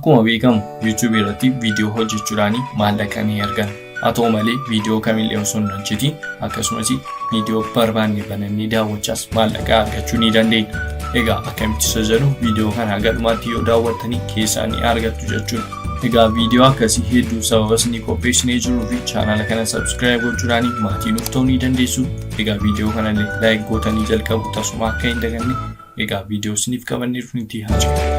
akkuma beekamu YouTube irratti viidiyoo hojjechuudhaan maallaqa ni arganna. Haa ta'u malee viidiyoo kamillee osoo hin hojjetin akkasumas viidiyoo barbaanne banannee daawwachaas maallaqa argachuu ni dandeenya. Egaa akkamitti sochoonu viidiyoo kana galumaatti yoo daawwattanii keessaa ni argattu jechuudha. Egaa viidiyoo akkasii hedduu sababa isin qopheessinee jiruu fi chaanaala kana subscribe gochuudhaan maatii nuuf ta'uu ni dandeessu. Egaa viidiyoo kana like gootanii jalqabu tasuma akka hin daganne. Egaa viidiyoo isiniif qabanneef nuti haasofna.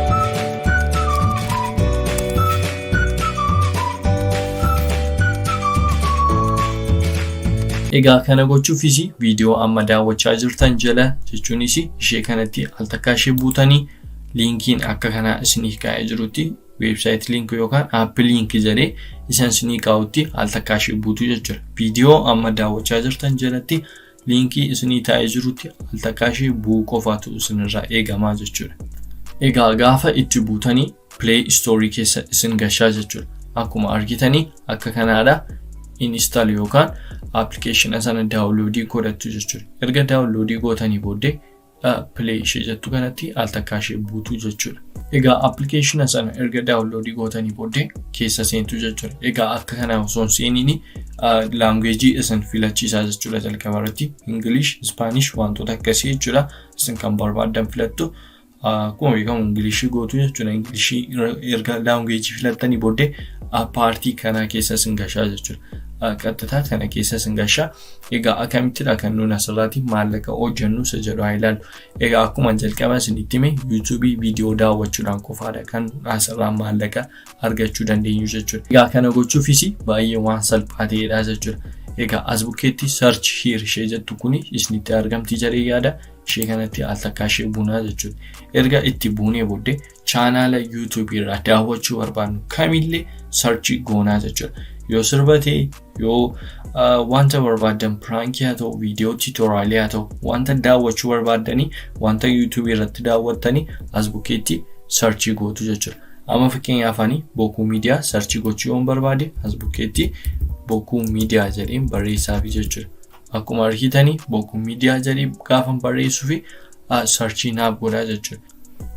Egaa kana gochuufis viidiyoo amma daawwachaa jirtan jala jechuunis ishee kanatti al takkaa ishee buutanii linkiin akka kana isiniif kaa'ee jirutti website link yookaan app link jedhee isan isinii kaa'utti al takkaa ishee buutu jechuudha. Viidiyoo amma daawwachaa jirtan jalatti linkii isinii taa'ee jirutti al takkaa ishee bu'uu qofaatu isinirraa eegamaa jechuudha. Egaa gaafa itti buutanii Play Store keessa isin gashaa jechuudha. Akkuma argitanii akka kanaadha. Install yookaan application sana download godhattu jechuudha. Erga download gootanii booddee play ishee jettu kanatti al takkaa ishee buutu jechuudha. Egaa application sana erga download gootanii booddee keessa seentu jechuudha. Egaa akka kana osoo hin seeniin language isin filachiisaa jechuudha. Jalqaba irratti English, Spanish wantoota akkasii jechuudha. Isin kan barbaadan filattu. Akkuma beekamu English gootu jechuudha. English erga language filattanii booddee partii kana keessa isin gashaa jechuudha. Qaxxataa kana keessa isin gashaa. Egaa akkamittidha kan nuun asirratti maallaqa hojjennu isa jedhu haa ilaallu. Egaa akkuma jalqaba isinitti hime YouTube viidiyoo daawwachuudhaan qofaadha kan asirraa maallaqa argachuu dandeenyu jechuudha. Egaa kana gochuufis baay'ee waan salphaa ta'edha jechuudha. Egaa as bukkeetti search here ishee jettu kuni isinitti argamti jedhee yaada. Ishee kanatti al takkaa ishee buunaa jechuudha. Erga itti buunee booddee chaanaala YouTube irraa daawwachuu barbaadnu kamillee search goonaa jechuudha. Yoo sirba ta'e, yoo wanta barbaadan prank haa ta'u, viidiyoo tutorial haa ta'u, wanta daawwachuu barbaadanii, wanta YouTube irratti daawwattanii as bukkeetti search gootu jechuudha. Amma fakkeenyaaf ani bookuu miidiyaa search gochuu yoon barbaade as bukkeetti bookuu miidiyaa jedheen barreessaa jechuudha. Akkuma argitanii bookuu miidiyaa jedhee gaafa barreessuu fi search naaf godhaa jechuudha.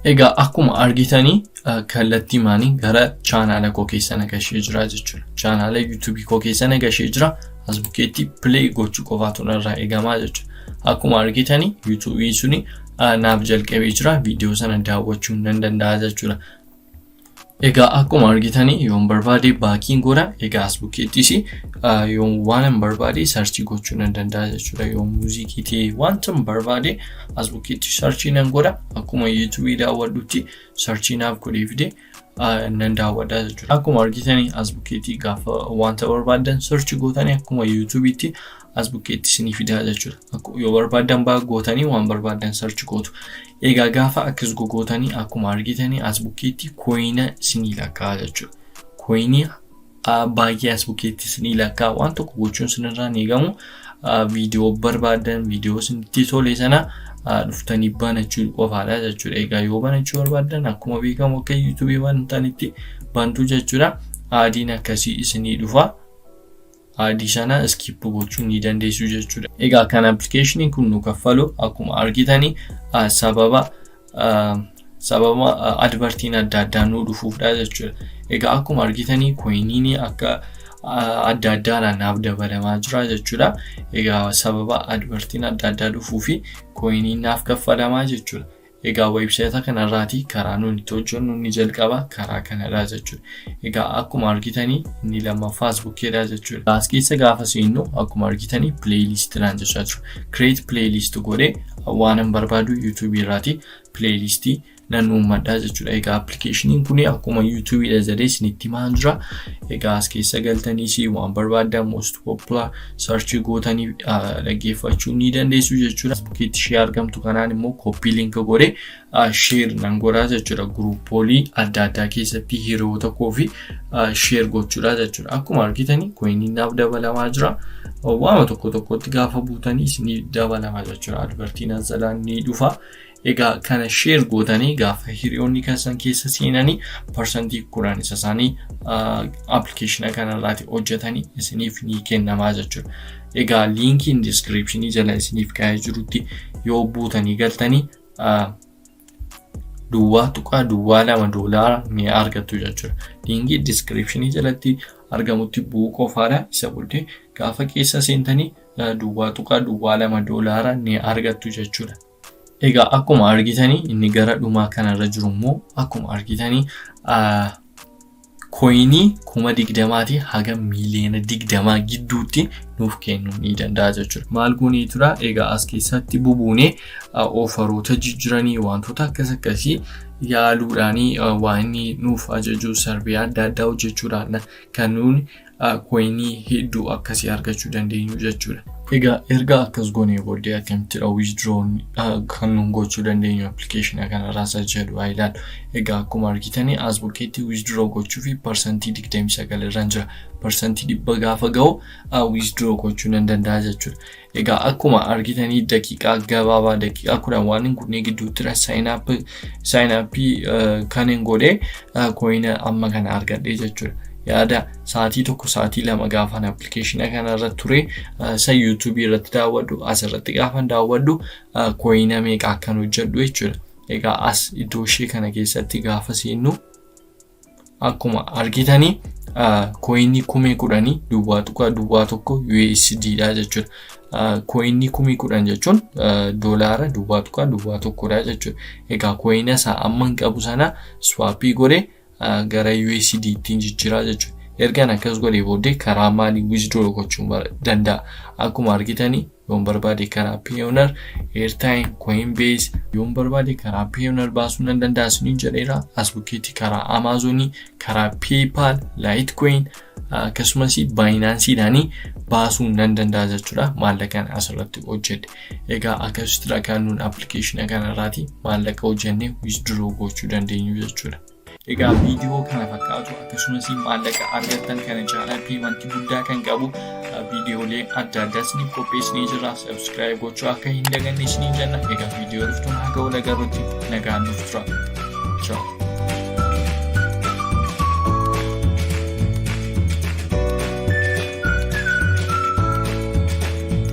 Egaa akkuma argitanii kallattii maanii gara chaanaala koo keessa nagashee jira jechuudha. Chaanaala YouTube koo keessa nagashee jira. As bukkeetti play gochuu qofaatu irraa eegamaa jechuudha. Akkuma argitanii YouTube suni naaf jalqabee jira. Viidiyoo sana daawwachuu nan danda'a jechuudha. Egaa akkuma argitanii yoon barbaade baakiin godha. Egaa as bukkeettis yoon waan barbaade search gochuu nan danda'a jechuudha. Yoon muuziqii ta'e wanta barbaade as bukkeetti search nan godha. Akkuma YouTube daawwadhutti search naaf godhee fide nan daawwadha jechuudha. Akkuma argitanii as bukkeetti gaafa wanta barbaadan search gootanii akkuma YouTubetti as bukkeetti isinii fidaa jechuudha. Yoo barbaadan baak gootanii waan barbaadan search gootu. Egaa gaafa akkas gootanii akkuma argitanii as bukkeetti coina isinii lakkaa jechuudha. Coinii baay'ee as bukkeetti isinii lakkaa waan tokko gochuun isinirraa eegamu viidiyoo barbaadan viidiyoo isinitti tole sana dhuftanii banachuu qofaadha jechuudha. Egaa yoo banachuu barbaadan akkuma beekamu akka YouTube wantanitti bantu jechuudha. Adiin akkasii isinii dhufa. Adii sana skip gochuu ni dandeessu jechuudha. Egaa kan application kun nu kaffalu akkuma argitanii sababa advertiin adda addaa nu dhufuufdha jechuudha. Egaa akkuma argitanii coiniin akka adda addaadhaan naaf dabalamaa jira jechuudha. Egaa sababa advertiin adda addaa dhufuufi coiniin naaf kaffalamaa jechuudha. Egaa website kanarraati karaa nuti hojjennu ni jalqaba karaa kanadha jechuudha. Egaa akkuma argitanii inni lammaffaa Facebookidha jechuudha. As keessa gaafa seennu akkuma argitanii playlist dhaan jechaa jiru. Create playlist godhee waan barbaadu YouTube irraati playlistii nan uummadha jechuudha. Egaa application kun akkuma YouTube jedhee isinitti himaa jira. Egaa as keessa galtaniis waan barbaadan most popular search gootanii dhaggeeffachuu ni dandeessu jechuudha. Facebookitti ishee argamtu kanaan immoo copy link godhee share nan godhaa jechuudha. Groupoolii adda addaa keessatti hiriyoota koo fi share gochuudha jechuudha. Akkuma argitanii coiniin naaf dabalamaa jira. Waama tokkotti gaafa buutanii isinii dabalamaa jechuudha. Advertiin azalaan ni dhufa. Egaa kana share gootanii gaafa hiriyoonni keessan keessa seenanii percentage kudhan isa isaanii application kanarraati hojjetanii isiniif ni kennamaa jechuudha. Egaa linkiin description jala isiniif kaa'ee jirutti yoo buutanii galtanii $2.2 ni argattu jechuudha. Linkii description jalatti argamutti bu'uu qofaadha. Isa booddee gaafa keessa seentanii $2.2 ni argattu jechuudha. Egaa akkuma argitanii inni gara dhumaa kanarra jiru immoo akkuma argitanii coinii 20,000 haga miliyoona 20 gidduutti nuuf kennuu ni danda'a jechuudha. Maal goonee tura? Egaa as keessatti bubuunee ofaroota jijjiiranii wantoota akkasii yaaluudhaanii waan inni nuuf ajaju sarvii adda addaa hojjechuudhaan kan nuuni coinii hedduu akkasii argachuu dandeenyu jechuudha. Egaa erga akkas goonee booddee akkamittidha withdraw kan nuun gochuu dandeenyu application kanarraa jedhu haa ilaallu. Egaa akkuma argitanii as bukkeetti withdraw gochuu fi percentii 29 irraan jira. Percentii 100 gaafa ga'u withdraw gochuu nan danda'a jechuudha. Egaa akkuma argitanii daqiiqaa gabaabaa daqiiqaa 10 waan kunneen gidduutti sign up kan hin godhe coin amma kana argadhe jechuudha. Yaada sa'aatii 1 sa'aatii 2 gaafan application kanarra ture sa YouTube irratti daawwadhu asirratti gaafan daawwadhu coin meeqa akkan hojjedhu jechuudha. Egaa as iddoo ishee kana keessatti gaafa seennu akkuma argitanii coinii 10,000 $1 USD dha jechuudha. Coinii 10,000 jechuun doolaara $1 dha jechuudha. Egaa coin isaa amma qabu sana swapii godhe gara USD ittiin jijjiiraa jechuudha. Ergaan akkas godhee booddee karaa maalii withdraw gochuu danda'a? Akkuma argitanii yoon barbaade karaa Payoneer, Airtime, Coinbase yoon barbaade karaa Payoneer baasuu nan danda'a isiniin jedheera. As bukkeetti karaa Amazonii, karaa PayPal, Litecoin akkasumas Binanceedhaanii baasuu nan danda'a jechuudha. Maallaqaan asirratti hojjedhe. Egaa akkasittiin kan nuun application kanarraati maallaqa hojjennee withdraw gochuu dandeenyu jechuudha. Egaa viidiyoo kana fakkaatu akkasumas maallaqa argattan kana caalaa payment guddaa kan qabu viidiyoolee adda addaa isiniif qopheessinee jira. Subscribe gochuu akka hin daganne isiniin jenna. Egaa viidiyoo dhuftuun haga wal agarruutti nagaan nuuf tura. Ciao.